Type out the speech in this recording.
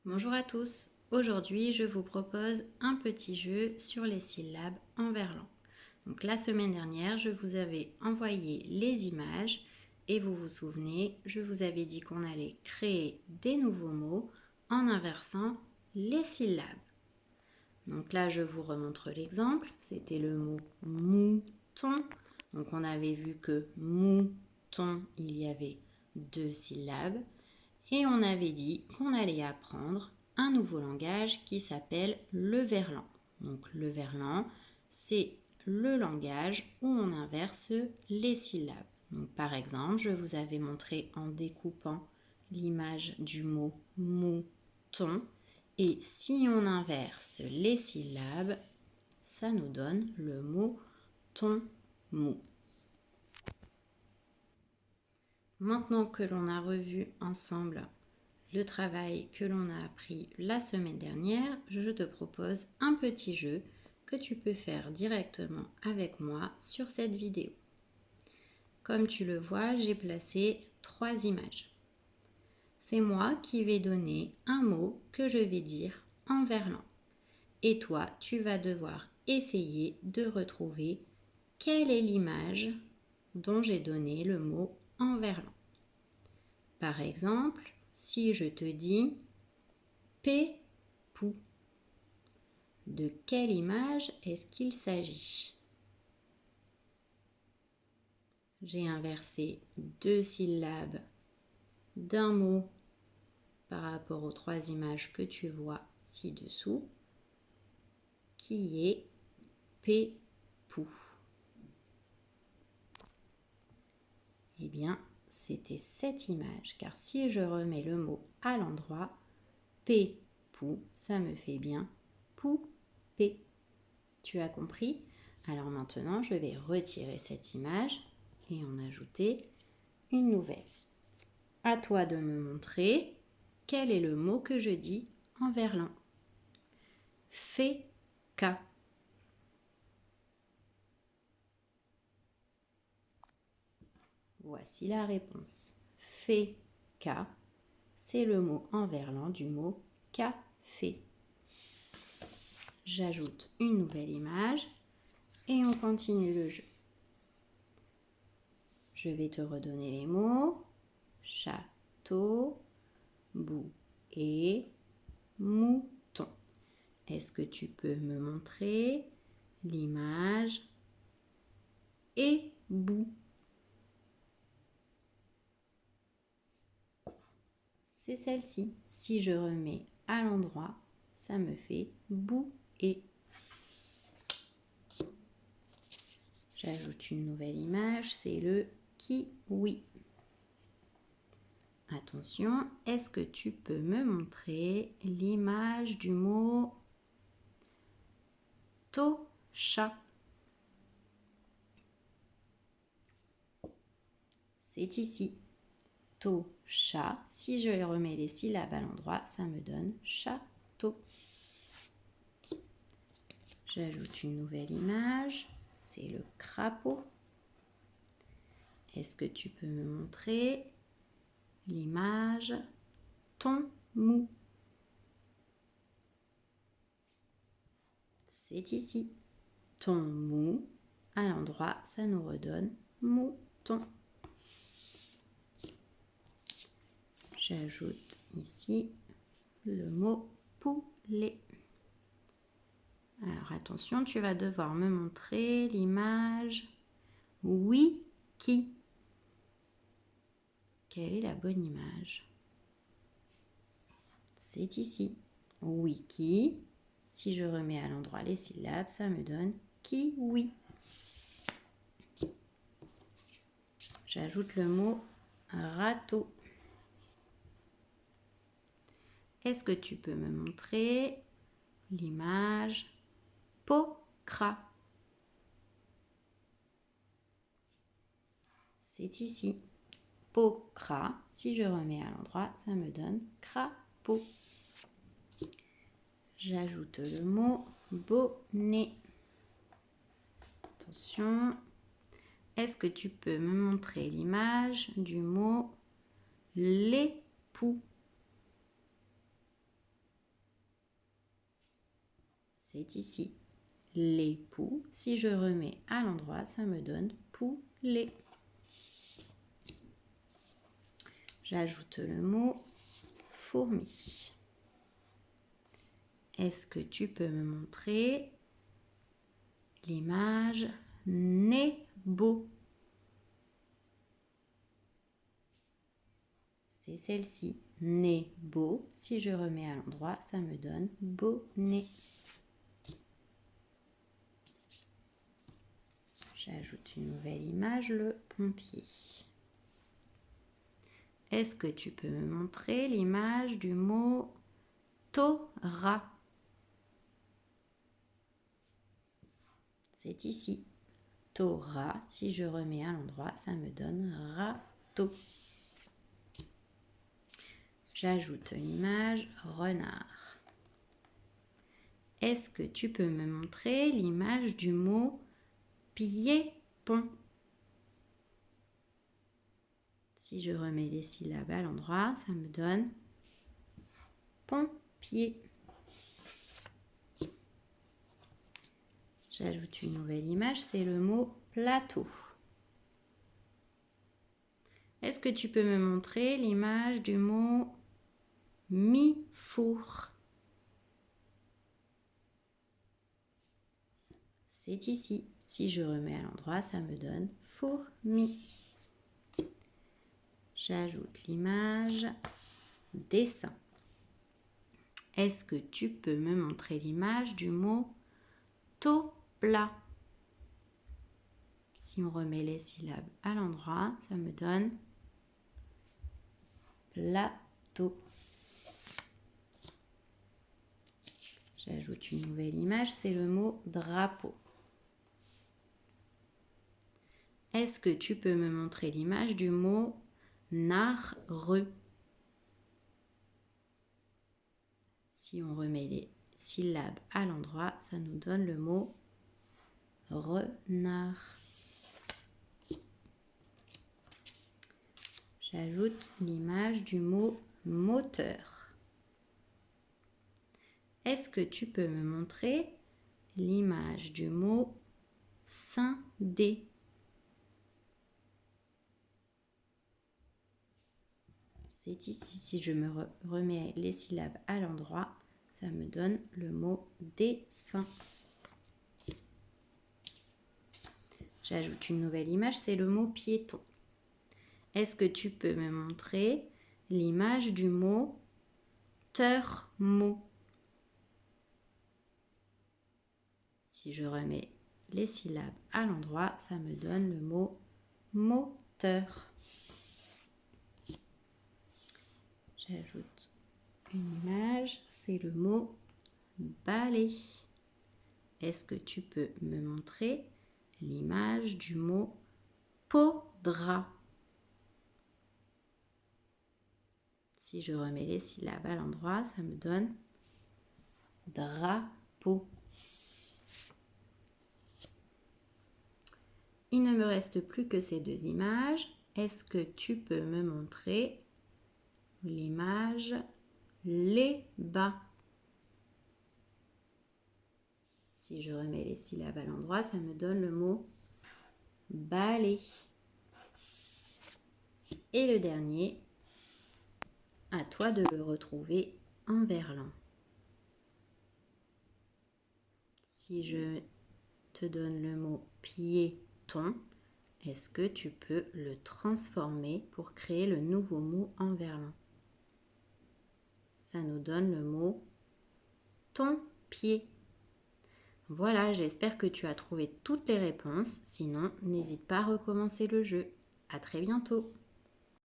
Bonjour à tous, aujourd'hui je vous propose un petit jeu sur les syllabes en verlan. Donc la semaine dernière je vous avais envoyé les images et vous vous souvenez, je vous avais dit qu'on allait créer des nouveaux mots en inversant les syllabes. Donc là je vous remontre l'exemple, c'était le mot mouton. Donc on avait vu que mouton, il y avait 2 syllabes. Et on avait dit qu'on allait apprendre un nouveau langage qui s'appelle le verlan. Donc le verlan, c'est le langage où on inverse les syllabes. Donc par exemple, je vous avais montré en découpant l'image du mot mouton. Et si on inverse les syllabes, ça nous donne le mot ton mou. Maintenant que l'on a revu ensemble le travail que l'on a appris la semaine dernière, je te propose un petit jeu que tu peux faire directement avec moi sur cette vidéo. Comme tu le vois, j'ai placé 3 images. C'est moi qui vais donner un mot que je vais dire en verlan. Et toi, tu vas devoir essayer de retrouver quelle est l'image dont j'ai donné le mot en verlan. Par exemple, si je te dis Pépou, de quelle image est-ce qu'il s'agit? J'ai inversé 2 syllabes d'un mot par rapport aux 3 images que tu vois ci-dessous, qui est Pépou. Eh bien, c'était cette image, car si je remets le mot à l'endroit, Pépou, ça me fait bien poupée. Tu as compris? Alors maintenant, je vais retirer cette image et en ajouter une nouvelle. À toi de me montrer quel est le mot que je dis en verlan. Féca. Voici la réponse. Féca, c'est le mot en verlan du mot café. J'ajoute une nouvelle image et on continue le jeu. Je vais te redonner les mots. Château, bouée, mouton. Est-ce que tu peux me montrer l'image ébout? C'est celle-ci. Si je remets à l'endroit, ça me fait bouée. J'ajoute une nouvelle image, c'est le kiwi. Attention, est-ce que tu peux me montrer l'image du mot tocha? C'est ici. Tocha. Si je remets les syllabes à l'endroit, ça me donne château. J'ajoute une nouvelle image, c'est le crapaud. Est-ce que tu peux me montrer l'image ton mou? C'est ici. Ton mou, à l'endroit, ça nous redonne mouton. J'ajoute ici le mot poulet. Alors attention, tu vas devoir me montrer l'image wiki. Quelle est la bonne image? C'est ici. Wiki. Si je remets à l'endroit les syllabes, ça me donne kiwi. J'ajoute le mot râteau. Est-ce que tu peux me montrer l'image pocra? C'est ici. Pocra. Si je remets à l'endroit, ça me donne crapaud. J'ajoute le mot bonnet. Attention. Est-ce que tu peux me montrer l'image du mot l'époux? C'est ici. Les poux. Si je remets à l'endroit, ça me donne poulet. J'ajoute le mot fourmi. Est-ce que tu peux me montrer l'image nebo? C'est celle-ci. Nebo. Si je remets à l'endroit, ça me donne bonnet. J'ajoute une nouvelle image, le pompier. Est-ce que tu peux me montrer l'image du mot Torah? C'est ici. Torah, si je remets à l'endroit, ça me donne râteau. J'ajoute l'image renard. Est-ce que tu peux me montrer l'image du mot pied-pont? Si je remets les syllabes à l'endroit, ça me donne pompier. J'ajoute une nouvelle image, c'est le mot plateau. Est-ce que tu peux me montrer l'image du mot mi-four? C'est ici. Si je remets à l'endroit, ça me donne fourmi. J'ajoute l'image dessin. Est-ce que tu peux me montrer l'image du mot taux-plat? Si on remet les syllabes à l'endroit, ça me donne plateau. J'ajoute une nouvelle image, c'est le mot drapeau. Est-ce que tu peux me montrer l'image du mot narreux? Si on remet les syllabes à l'endroit, ça nous donne le mot renard. J'ajoute l'image du mot moteur. Est-ce que tu peux me montrer l'image du mot scindé? C'est ici. Si je me remets les syllabes à l'endroit, ça me donne le mot dessin. J'ajoute une nouvelle image, c'est le mot piéton. Est-ce que tu peux me montrer l'image du mot thermo? Si je remets les syllabes à l'endroit, ça me donne le mot moteur. J'ajoute une image, c'est le mot balai. Est-ce que tu peux me montrer l'image du mot podra? Si je remets les syllabes à l'endroit, ça me donne drapeau. Il ne me reste plus que ces deux images. Est-ce que tu peux me montrer l'image les bas? Si je remets les syllabes à l'endroit, ça me donne le mot balai. Et le dernier, à toi de le retrouver en verlan. Si je te donne le mot piéton, est-ce que tu peux le transformer pour créer le nouveau mot en verlan? Ça nous donne le mot ton pied. Voilà, j'espère que tu as trouvé toutes les réponses. Sinon, n'hésite pas à recommencer le jeu. À très bientôt.